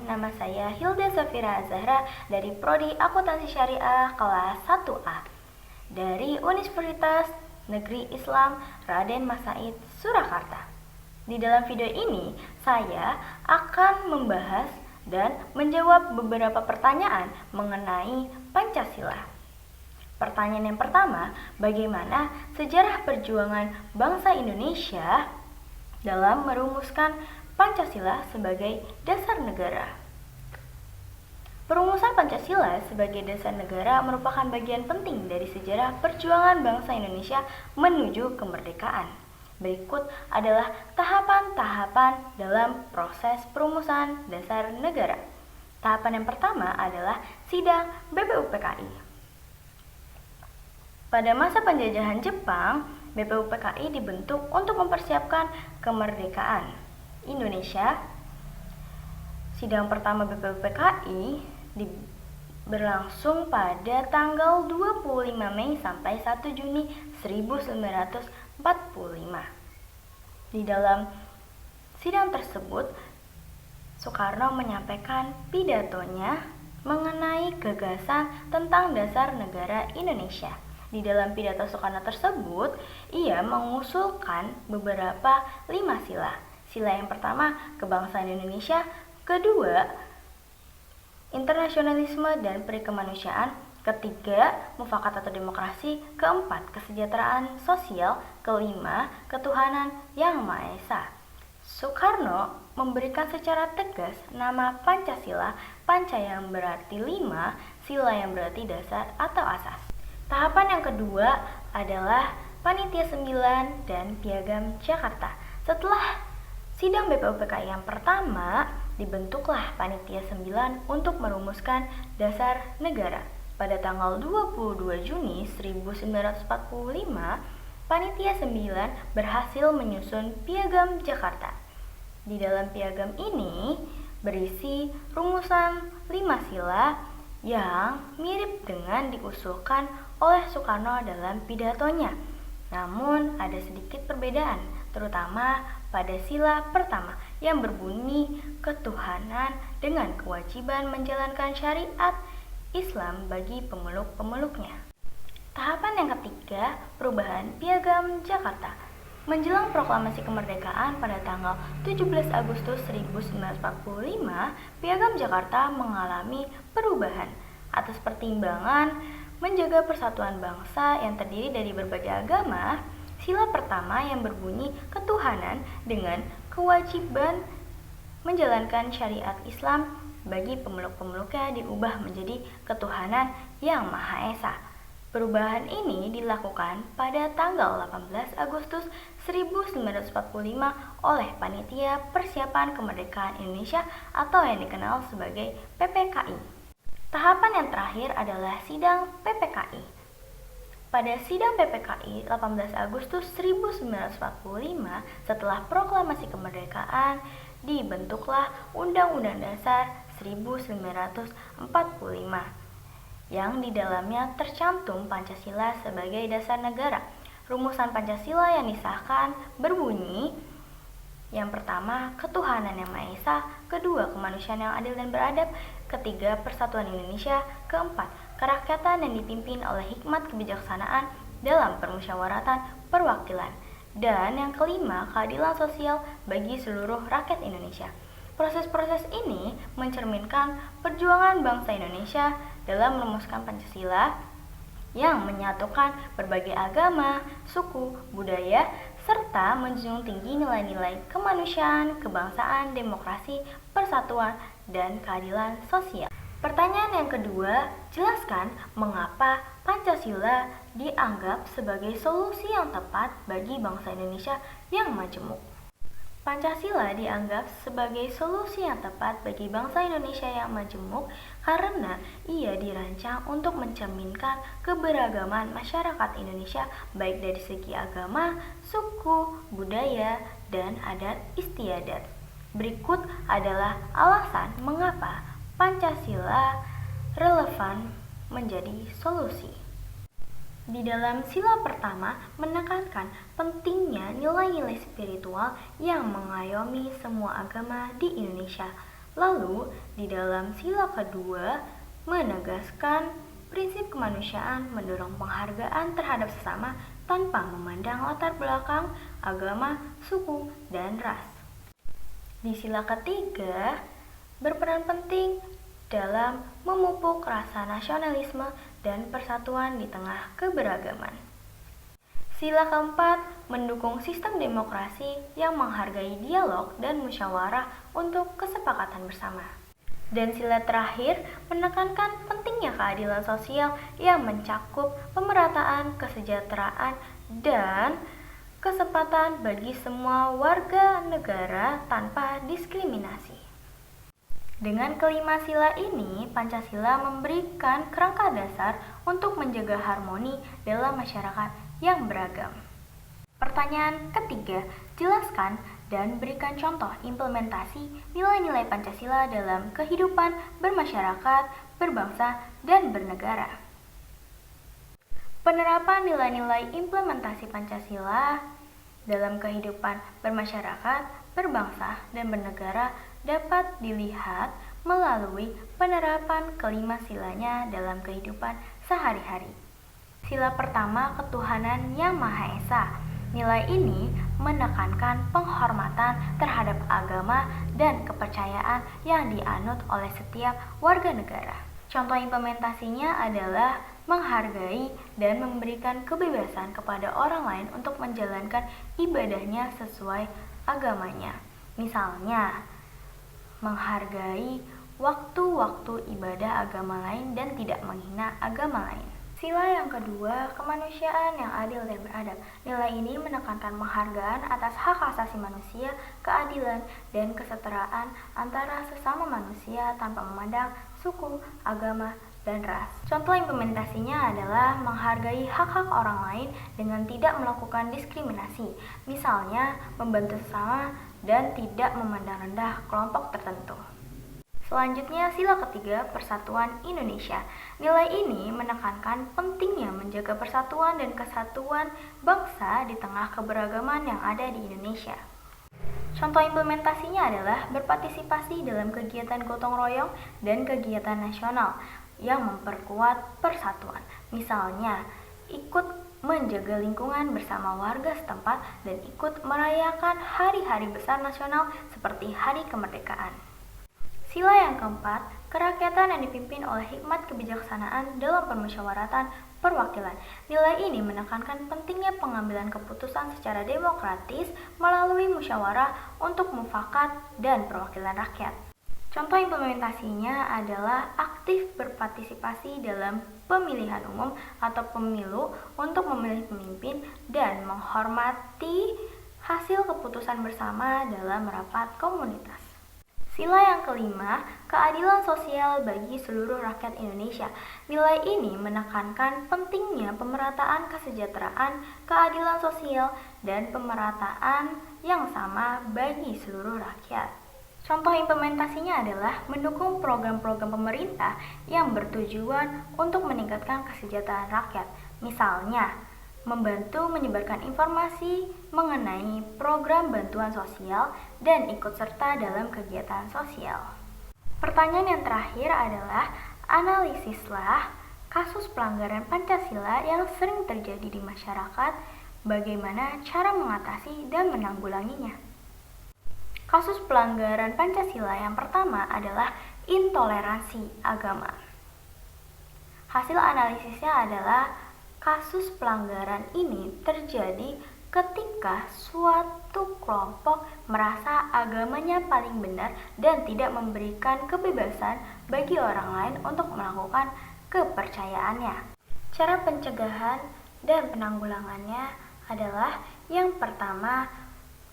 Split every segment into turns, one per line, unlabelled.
nama saya Hilda Safira Zahra dari Prodi Akuntansi Syariah kelas 1A dari Universitas Negeri Islam Raden Mas Said, Surakarta. Di dalam video ini, saya akan membahas dan menjawab beberapa pertanyaan mengenai Pancasila. Pertanyaan yang pertama, bagaimana sejarah perjuangan bangsa Indonesia dalam merumuskan Pancasila sebagai dasar negara? Perumusan Pancasila sebagai dasar negara merupakan bagian penting dari sejarah perjuangan bangsa Indonesia menuju kemerdekaan. Berikut adalah tahapan-tahapan dalam proses perumusan dasar negara. Tahapan yang pertama adalah sidang BPUPKI. Pada masa penjajahan Jepang, BPUPKI dibentuk untuk mempersiapkan kemerdekaan Indonesia. Sidang pertama BPUPKI berlangsung pada tanggal 25 Mei sampai 1 Juni 1945. Di dalam sidang tersebut, Soekarno menyampaikan pidatonya mengenai gagasan tentang dasar negara Indonesia. Di dalam pidato Soekarno tersebut, ia mengusulkan beberapa 5 sila. Sila yang pertama, kebangsaan Indonesia. Kedua, internasionalisme dan perikemanusiaan. Ketiga, mufakat atau demokrasi. Keempat, kesejahteraan sosial. Kelima, ketuhanan yang Maha Esa. Soekarno memberikan secara tegas nama Pancasila, panca yang berarti 5, sila yang berarti dasar atau asas. Tahapan yang kedua adalah Panitia 9 dan Piagam Jakarta. Setelah sidang BPUPKI yang pertama, dibentuklah Panitia 9 untuk merumuskan dasar negara. Pada tanggal 22 Juni 1945, Panitia 9 berhasil menyusun Piagam Jakarta. Di dalam piagam ini berisi rumusan 5 sila yang mirip dengan diusulkan oleh Soekarno dalam pidatonya. Namun ada sedikit perbedaan, terutama pada sila pertama yang berbunyi ketuhanan dengan kewajiban menjalankan syariat Islam bagi pemeluk-pemeluknya. Tahapan yang ketiga, perubahan Piagam Jakarta. Menjelang proklamasi kemerdekaan pada tanggal 17 Agustus 1945, Piagam Jakarta mengalami perubahan atas pertimbangan menjaga persatuan bangsa yang terdiri dari berbagai agama. Sila pertama yang berbunyi ketuhanan dengan kewajiban menjalankan syariat Islam bagi pemeluk-pemeluknya diubah menjadi ketuhanan yang Maha Esa. Perubahan ini dilakukan pada tanggal 18 Agustus 1945 oleh Panitia Persiapan Kemerdekaan Indonesia atau yang dikenal sebagai PPKI. Tahapan yang terakhir adalah sidang PPKI. Pada sidang PPKI 18 Agustus 1945, setelah proklamasi kemerdekaan, dibentuklah Undang-Undang Dasar 1945 yang di dalamnya tercantum Pancasila sebagai dasar negara. Rumusan Pancasila yang disahkan berbunyi: yang pertama, ketuhanan yang Maha Esa. Kedua, kemanusiaan yang adil dan beradab. Ketiga, persatuan Indonesia. Keempat, kerakyatan yang dipimpin oleh hikmat kebijaksanaan dalam permusyawaratan perwakilan. Dan yang kelima, keadilan sosial bagi seluruh rakyat Indonesia. Proses-proses ini mencerminkan perjuangan bangsa Indonesia dalam merumuskan Pancasila yang menyatukan berbagai agama, suku, budaya, serta menjunjung tinggi nilai-nilai kemanusiaan, kebangsaan, demokrasi, persatuan, dan keadilan sosial. Pertanyaan yang kedua, jelaskan mengapa Pancasila dianggap sebagai solusi yang tepat bagi bangsa Indonesia yang majemuk. Pancasila dianggap sebagai solusi yang tepat bagi bangsa Indonesia yang majemuk karena ia dirancang untuk mencerminkan keberagaman masyarakat Indonesia baik dari segi agama, suku, budaya, dan adat istiadat. Berikut adalah alasan mengapa Pancasila relevan menjadi solusi. Di dalam sila pertama menekankan pentingnya nilai-nilai spiritual yang mengayomi semua agama di Indonesia. Lalu, di dalam sila kedua menegaskan prinsip kemanusiaan mendorong penghargaan terhadap sesama tanpa memandang latar belakang, agama, suku, dan ras. Di sila ketiga, berperan penting dalam memupuk rasa nasionalisme dan persatuan di tengah keberagaman. Sila keempat, mendukung sistem demokrasi yang menghargai dialog dan musyawarah untuk kesepakatan bersama. Dan sila terakhir, menekankan pentingnya keadilan sosial yang mencakup pemerataan, kesejahteraan, dan kesempatan bagi semua warga negara tanpa diskriminasi. Dengan kelima sila ini, Pancasila memberikan kerangka dasar untuk menjaga harmoni dalam masyarakat yang beragam. Pertanyaan ketiga, jelaskan dan berikan contoh implementasi nilai-nilai Pancasila dalam kehidupan bermasyarakat, berbangsa, dan bernegara. Penerapan nilai-nilai implementasi Pancasila dalam kehidupan bermasyarakat, berbangsa, dan bernegara dapat dilihat melalui penerapan kelima silanya dalam kehidupan sehari-hari. Sila pertama, ketuhanan yang Maha Esa. Nilai ini menekankan penghormatan terhadap agama dan kepercayaan yang dianut oleh setiap warga negara. Contoh implementasinya adalah menghargai dan memberikan kebebasan kepada orang lain untuk menjalankan ibadahnya sesuai agamanya. Misalnya, menghargai waktu-waktu ibadah agama lain dan tidak menghina agama lain. Sila yang kedua, kemanusiaan yang adil dan beradab. Nilai ini menekankan penghargaan atas hak asasi manusia, keadilan, dan kesetaraan antara sesama manusia tanpa memandang suku, agama, dan ras. Contoh implementasinya adalah menghargai hak-hak orang lain dengan tidak melakukan diskriminasi, misalnya membantu sesama dan tidak memandang rendah kelompok tertentu. Selanjutnya, sila ketiga, persatuan Indonesia. Nilai ini menekankan pentingnya menjaga persatuan dan kesatuan bangsa di tengah keberagaman yang ada di Indonesia. Contoh implementasinya adalah berpartisipasi dalam kegiatan gotong royong dan kegiatan nasional yang memperkuat persatuan. Misalnya, ikut menjaga lingkungan bersama warga setempat dan ikut merayakan hari-hari besar nasional seperti Hari Kemerdekaan. Sila yang keempat, kerakyatan yang dipimpin oleh hikmat kebijaksanaan dalam permusyawaratan perwakilan. Nilai ini menekankan pentingnya pengambilan keputusan secara demokratis melalui musyawarah untuk mufakat dan perwakilan rakyat. Contoh implementasinya adalah aktif berpartisipasi dalam pemilihan umum atau pemilu untuk memilih pemimpin dan menghormati hasil keputusan bersama dalam rapat komunitas. Sila yang kelima, keadilan sosial bagi seluruh rakyat Indonesia. Nilai ini menekankan pentingnya pemerataan kesejahteraan, keadilan sosial, dan pemerataan yang sama bagi seluruh rakyat. Contoh implementasinya adalah mendukung program-program pemerintah yang bertujuan untuk meningkatkan kesejahteraan rakyat. Misalnya, membantu menyebarkan informasi mengenai program bantuan sosial dan ikut serta dalam kegiatan sosial. Pertanyaan yang terakhir adalah, analisislah kasus pelanggaran Pancasila yang sering terjadi di masyarakat, bagaimana cara mengatasi dan menanggulanginya. Kasus pelanggaran Pancasila yang pertama adalah intoleransi agama. Hasil analisisnya adalah kasus pelanggaran ini terjadi ketika suatu kelompok merasa agamanya paling benar dan tidak memberikan kebebasan bagi orang lain untuk melakukan kepercayaannya. Cara pencegahan dan penanggulangannya adalah yang pertama,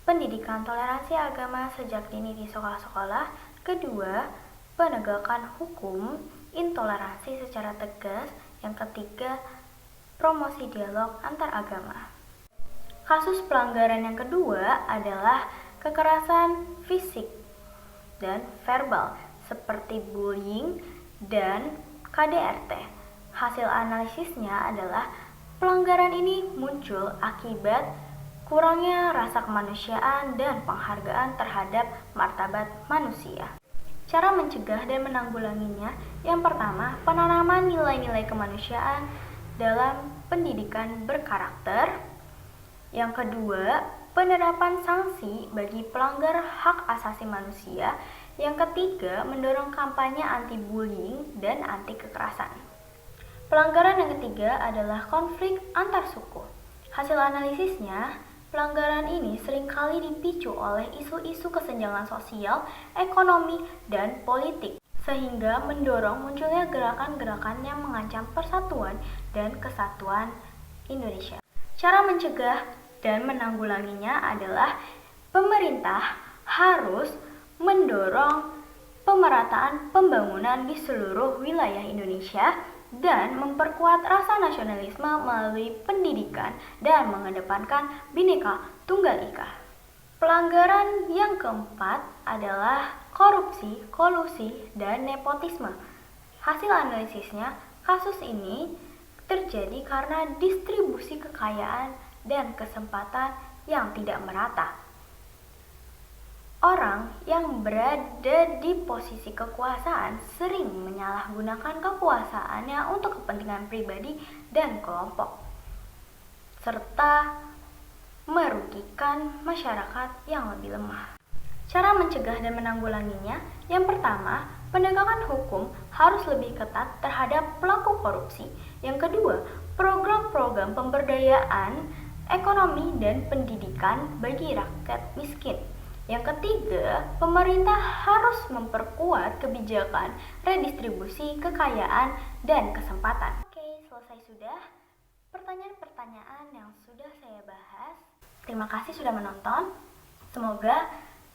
pendidikan toleransi agama sejak dini di sekolah-sekolah. Kedua, penegakan hukum intoleransi secara tegas. Yang ketiga, promosi dialog antar agama. Kasus pelanggaran yang kedua adalah kekerasan fisik dan verbal seperti bullying dan KDRT. Hasil analisisnya adalah pelanggaran ini muncul akibat kurangnya rasa kemanusiaan dan penghargaan terhadap martabat manusia. Cara mencegah dan menanggulanginya, yang pertama, penanaman nilai-nilai kemanusiaan dalam pendidikan berkarakter. Yang kedua, penerapan sanksi bagi pelanggar hak asasi manusia. Yang ketiga, mendorong kampanye anti-bullying dan anti kekerasan. Pelanggaran yang ketiga adalah konflik antar suku. Hasil analisisnya, pelanggaran ini seringkali dipicu oleh isu-isu kesenjangan sosial, ekonomi, dan politik, sehingga mendorong munculnya gerakan-gerakan yang mengancam persatuan dan kesatuan Indonesia. Cara mencegah dan menanggulanginya adalah pemerintah harus mendorong pemerataan pembangunan di seluruh wilayah Indonesia dan memperkuat rasa nasionalisme melalui pendidikan dan mengedepankan Bhinneka Tunggal Ika. Pelanggaran yang keempat adalah korupsi, kolusi, dan nepotisme. Hasil analisisnya, kasus ini terjadi karena distribusi kekayaan dan kesempatan yang tidak merata. Orang yang berada di posisi kekuasaan sering menyalahgunakan kekuasaannya untuk kepentingan pribadi dan kelompok, serta merugikan masyarakat yang lebih lemah. Cara mencegah dan menanggulanginya, yang pertama, penegakan hukum harus lebih ketat terhadap pelaku korupsi. Yang kedua, program-program pemberdayaan ekonomi dan pendidikan bagi rakyat miskin. Yang ketiga, pemerintah harus memperkuat kebijakan redistribusi kekayaan dan kesempatan. Oke, selesai sudah pertanyaan-pertanyaan yang sudah saya bahas. Terima kasih sudah menonton. Semoga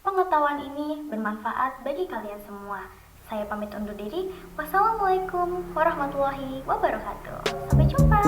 pengetahuan ini bermanfaat bagi kalian semua. Saya pamit undur diri. Wassalamualaikum warahmatullahi wabarakatuh. Sampai jumpa.